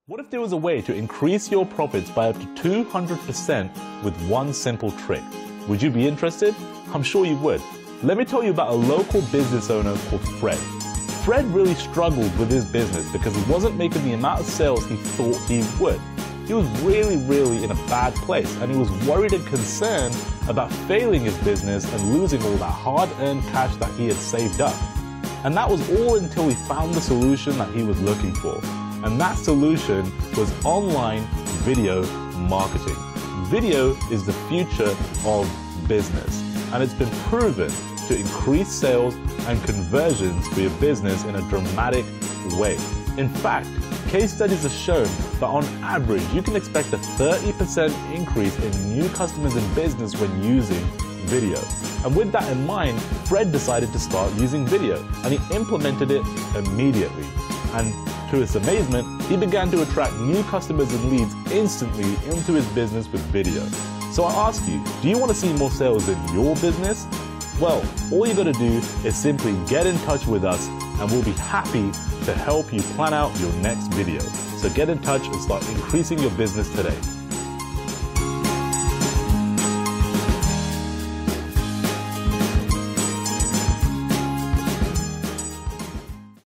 What if there was a way to increase your profits by up to 200% with one simple trick? Would you be interested? I'm sure you would. Let me tell you about a local business owner called Fred. Fred really struggled with his business because he wasn't making the amount of sales he thought he would. He was really in a bad place, and he was worried and concerned about failing his business and losing all that hard-earned cash that he had saved up. And that was all until he found the solution that he was looking for. And that solution was online video marketing. Video is the future of business, and it's been proven to increase sales and conversions for your business in a dramatic way. In fact, case studies have shown that on average, you can expect a 30% increase in new customers in business when using video. And with that in mind, Fred decided to start using video, and he implemented it immediately. And to his amazement, he began to attract new customers and leads instantly into his business with video. So I ask you, do you want to see more sales in your business? Well, all you got to do is simply get in touch with us, and we'll be happy to help you plan out your next video. So get in touch and start increasing your business today.